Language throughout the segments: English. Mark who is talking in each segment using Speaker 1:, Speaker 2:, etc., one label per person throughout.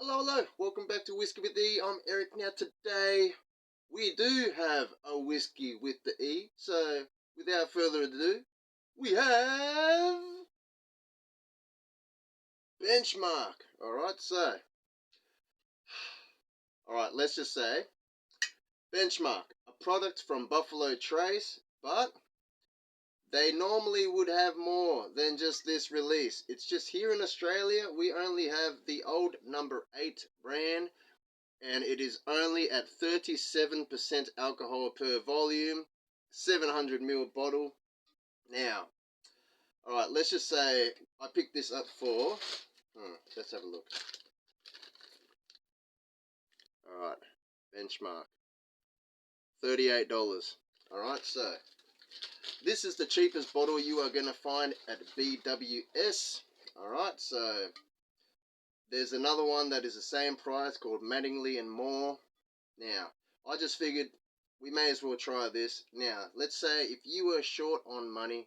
Speaker 1: Hello, welcome back to Whiskey with E. I'm Eric. Now today we do have a whiskey with the E. So without further ado, we have Benchmark. Alright, let's just say Benchmark, a product from Buffalo Trace, but they normally would have more than just this release. It's just here in Australia, we only have the old number 8 brand, and it is only at 37% alcohol per volume, 700ml bottle. Now, alright, let's just say I picked this up for, let's have a look. Alright, Benchmark, $38. Alright, so this is the cheapest bottle you are going to find at BWS. Alright, so there's another one that is the same price called Mattingly and More. Now, I just figured we may as well try this. Now, let's say if you were short on money,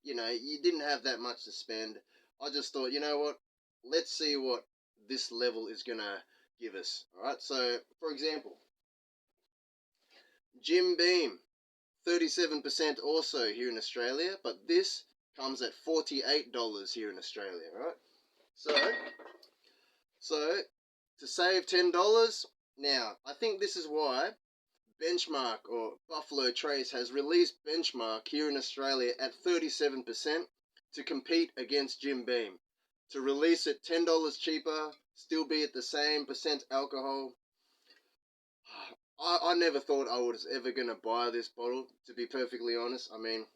Speaker 1: you didn't have that much to spend. I just thought, you know what? Let's see what this level is going to give us. Alright, so, for example, Jim Beam, 37% also here in Australia, but this comes at $48 here in Australia, right? So to save $10, now, I think this is why Benchmark or Buffalo Trace has released Benchmark here in Australia at 37% to compete against Jim Beam. To release it $10 cheaper, still be at the same percent alcohol. I never thought I was ever going to buy this bottle, to be perfectly honest. I mean,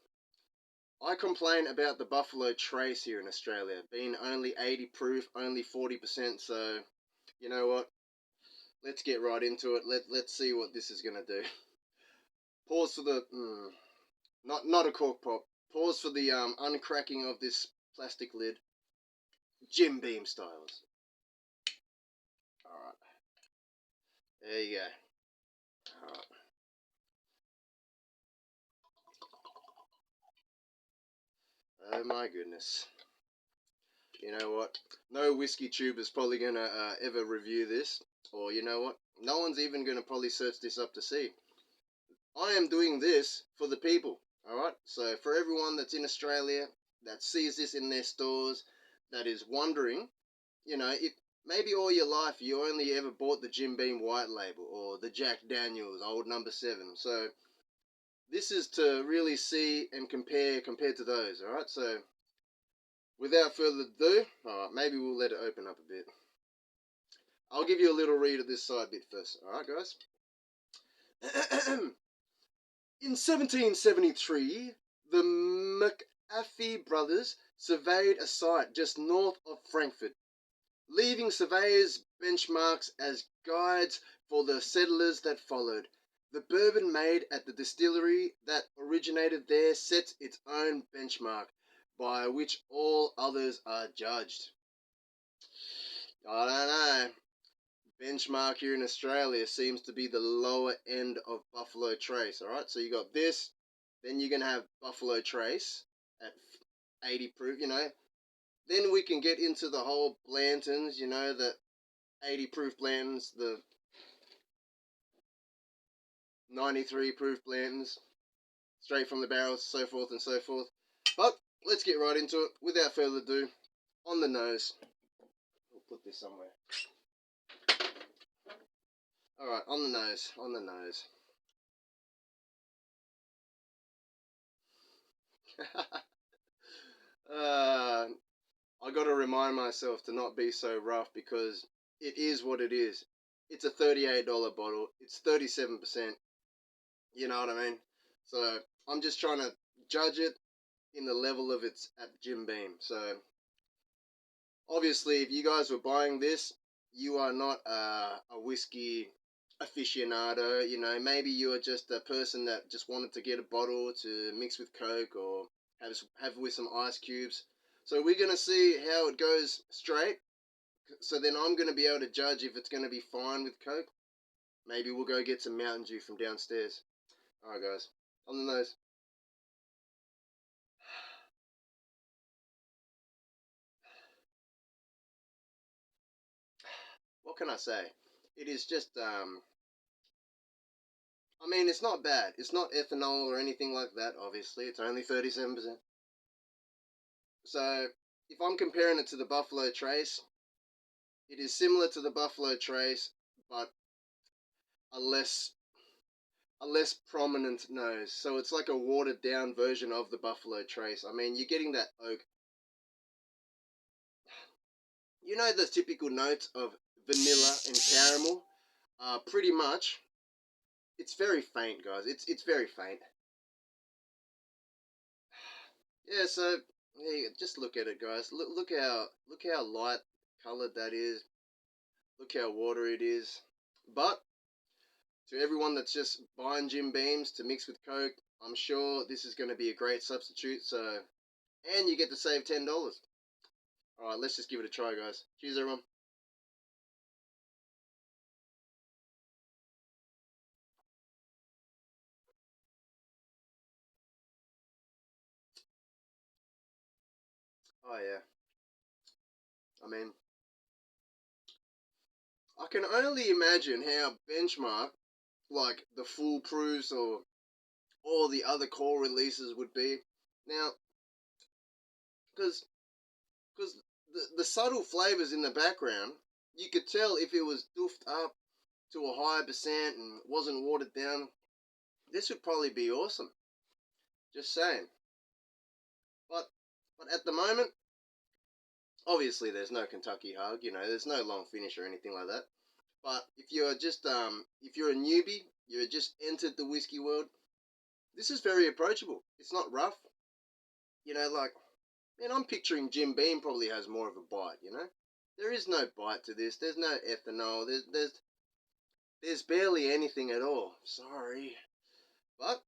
Speaker 1: I complain about the Buffalo Trace here in Australia, being only 80 proof, only 40%, so you know what? Let's get right into it. Let's see what this is going to do. Pause for the... not a cork pop. Pause for the uncracking of this plastic lid. Jim Beam styles. Alright. There you go. Alright. Oh my goodness. You know what? No whiskey tube is probably going to ever review this. Or you know what? No one's even going to probably search this up to see. I am doing this for the people. Alright? So for everyone that's in Australia, that sees this in their stores, that is wondering, if maybe all your life you only ever bought the Jim Beam White Label or the Jack Daniels Old Number 7. So this is to really see and compare to those. Alright? So without further ado, maybe we'll let it open up a bit. I'll give you a little read of this side bit first. Alright, guys? In 1773, the McAfee brothers surveyed a site just north of Frankfurt, leaving surveyors' benchmarks as guides for the settlers that followed. The bourbon made at the distillery that originated there sets its own benchmark, by which all others are judged. I don't know. Benchmark here in Australia seems to be the lower end of Buffalo Trace. Alright, so you got this, then you're going to have Buffalo Trace at 80 proof, Then we can get into the whole Blantons, the 80 proof Blantons, the 93 proof Blantons, straight from the barrels, so forth and so forth. But let's get right into it. Without further ado, on the nose. We'll put this somewhere. Alright, on the nose. I got to remind myself to not be so rough because it is what it is. It's a $38 bottle. It's 37%. You know what I mean? So I'm just trying to judge it in the level of its at Jim Beam. So obviously, if you guys were buying this, you are not a whiskey aficionado. Maybe you are just a person that just wanted to get a bottle to mix with Coke or have with some ice cubes. So we're going to see how it goes straight. So then I'm going to be able to judge if it's going to be fine with Coke. Maybe we'll go get some Mountain Dew from downstairs. Alright guys, on the nose. what can I say? It is just I mean, it's not bad. It's not ethanol or anything like that. Obviously, it's only 37%. So if I'm comparing it to the Buffalo Trace, it is similar to the Buffalo Trace, but a less a less prominent nose. So it's like a watered down version of the Buffalo Trace. I mean, you're getting that oak. You know the typical notes of vanilla and caramel? Pretty much. It's very faint, guys. It's very faint. Yeah, so yeah, just look at it, guys. Look how light colored that is. Look how watery it is. But to everyone that's just buying Jim Beams to mix with Coke, I'm sure this is going to be a great substitute. So, and you get to save $10. All right, let's just give it a try, guys. Cheers, everyone. Oh yeah. I mean, I can only imagine how Benchmark, like the full proofs or all the other core releases would be. Now, because the subtle flavors in the background, you could tell if it was doofed up to a higher percent and wasn't watered down. This would probably be awesome. Just saying. But but at the moment, obviously there's no Kentucky Hug. You know, there's no long finish or anything like that. But if you're a newbie, you've just entered the whiskey world. This is very approachable. It's not rough. You know, like man, I'm picturing Jim Beam probably has more of a bite. You know, there is no bite to this. There's no ethanol. There's barely anything at all. Sorry, but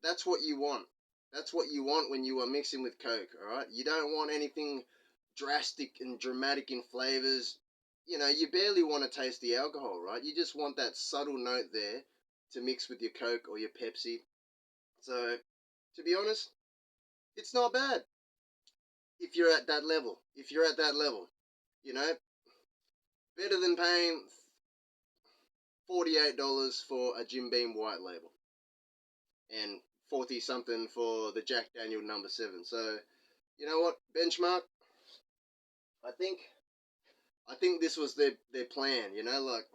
Speaker 1: that's what you want. That's what you want when you are mixing with Coke, alright? You don't want anything drastic and dramatic in flavors. You know, you barely want to taste the alcohol, right? You just want that subtle note there to mix with your Coke or your Pepsi. So, to be honest, it's not bad if you're at that level. If you're at that level, you know, better than paying $48 for a Jim Beam white label and 40 something for the Jack Daniel number 7. So, you know what, Benchmark, I think I think this was their plan, you know, like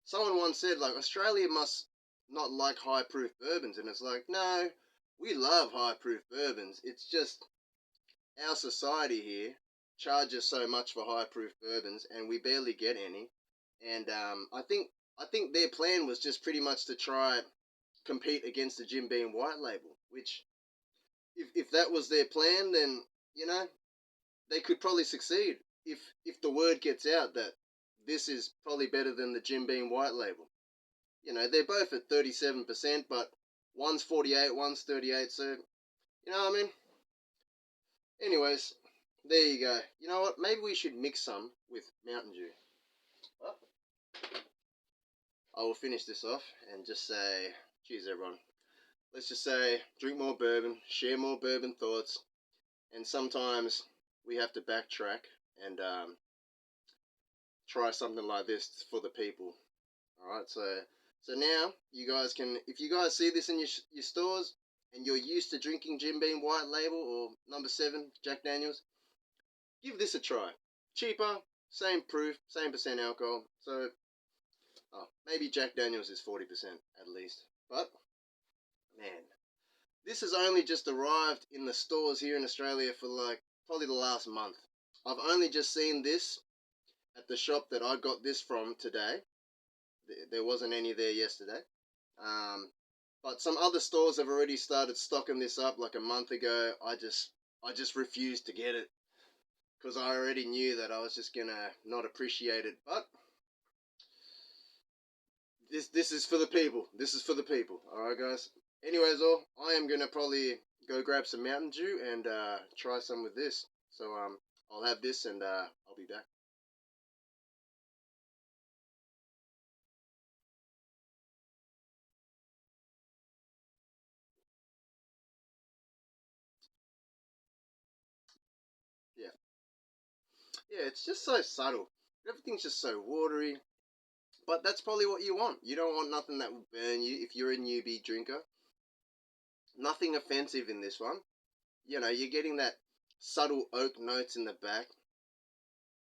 Speaker 1: someone once said like Australia must not like high proof bourbons, and it's like, no, we love high proof bourbons. It's just our society here charges so much for high proof bourbons and we barely get any. And I think their plan was just pretty much to try compete against the Jim Beam white label, which if that was their plan, then you know they could probably succeed if the word gets out that this is probably better than the Jim Beam white label. You know, they're both at 37%, but one's 48, one's 38. So you know what I mean. Anyways, there you go. You know what? Maybe we should mix some with Mountain Dew. Well, I will finish this off and just say, cheers, everyone. Let's just say, drink more bourbon, share more bourbon thoughts, and sometimes we have to backtrack and try something like this for the people. All right, so now you guys can, if you guys see this in your stores and you're used to drinking Jim Beam White Label or number 7 Jack Daniels, give this a try. Cheaper, same proof, same percent alcohol. So maybe Jack Daniels is 40% at least. But man, this has only just arrived in the stores here in Australia for like probably the last month. I've only just seen this at the shop that I got this from today. There wasn't any there yesterday. Um, but some other stores have already started stocking this up like a month ago. I just refused to get it because I already knew that I was just gonna not appreciate it. But this is for the people. This is for the people. All right, guys. Anyways, all I am gonna probably go grab some Mountain Dew and try some with this. So I'll have this and I'll be back. Yeah, yeah. It's just so subtle. Everything's just so watery. But that's probably what you want. You don't want nothing that will burn you if you're a newbie drinker. Nothing offensive in this one. You know, you're getting that subtle oak notes in the back.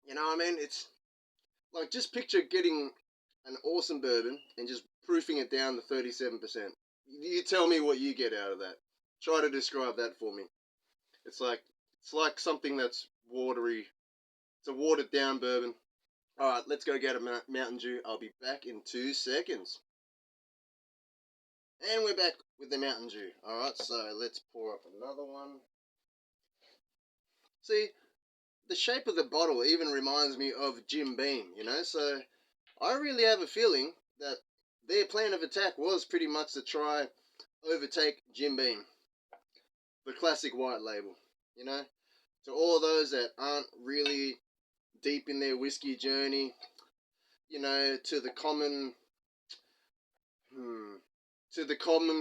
Speaker 1: You know what I mean? It's like, just picture getting an awesome bourbon and just proofing it down to 37%. You tell me what you get out of that. Try to describe that for me. It's like something that's watery. It's a watered down bourbon. Alright, let's go get a Mountain Dew. I'll be back in 2 seconds. And we're back with the Mountain Dew. Alright, so let's pour up another one. See, the shape of the bottle even reminds me of Jim Beam, you know? So I really have a feeling that their plan of attack was pretty much to try overtake Jim Beam, the classic white label, you know? To all those that aren't really deep in their whiskey journey, you know, to the common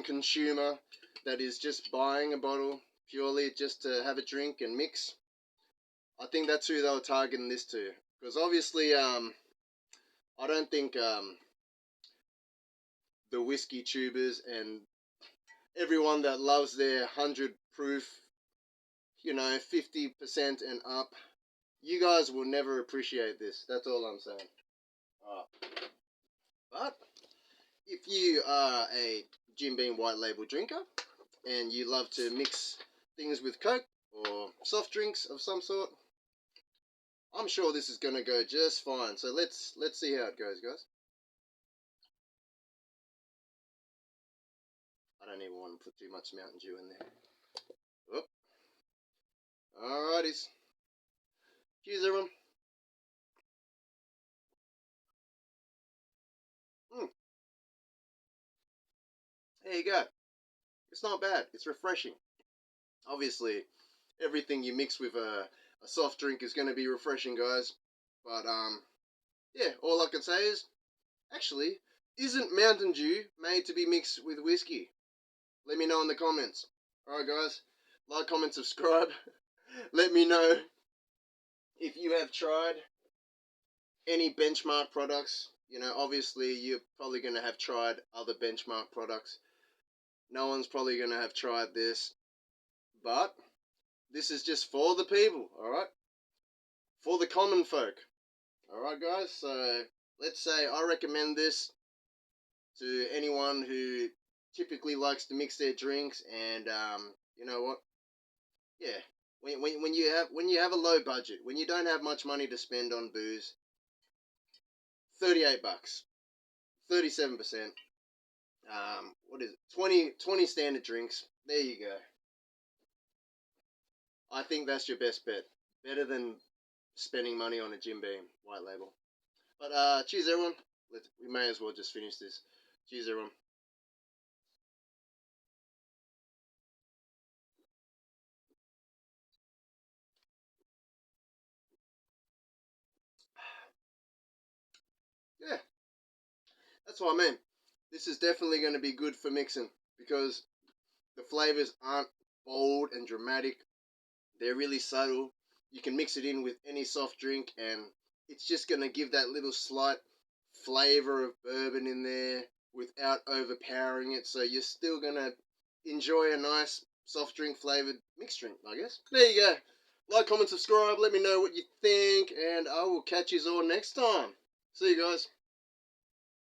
Speaker 1: consumer that is just buying a bottle purely just to have a drink and mix, I think that's who they were targeting this to. Because obviously, I don't think the whiskey tubers and everyone that loves their 100 proof, you know, 50% and up, you guys will never appreciate this. That's all I'm saying. But if you are a Jim Beam white label drinker and you love to mix things with Coke or soft drinks of some sort, I'm sure this is going to go just fine. So let's see how it goes, guys. I don't even want to put too much Mountain Dew in there. Whoop. Alrighties. Cheers, everyone. There you go. It's not bad. It's refreshing. Obviously, everything you mix with a soft drink is going to be refreshing, guys. But, yeah, all I can say is, actually, isn't Mountain Dew made to be mixed with whiskey? Let me know in the comments. Alright, guys. Like, comment, subscribe. Let me know if you have tried any benchmark products. You know, obviously, you're probably going to have tried other benchmark products. No one's probably going to have tried this. But this is just for the people, alright? For the common folk. Alright, guys? So, let's say I recommend this to anyone who typically likes to mix their drinks, and you know what? Yeah, when you have a low budget, when you don't have much money to spend on booze, $38, 37%. What is it? 20 standard drinks. There you go. I think that's your best bet. Better than spending money on a Jim Beam white label. But cheers, everyone. We may as well just finish this. Cheers, everyone. Yeah, that's what I mean. This is definitely going to be good for mixing because the flavors aren't bold and dramatic. They're really subtle. You can mix it in with any soft drink and it's just going to give that little slight flavor of bourbon in there without overpowering it. So you're still going to enjoy a nice soft drink flavored mixed drink, I guess. There you go. Like, comment, subscribe. Let me know what you think and I will catch you all next time. See you guys.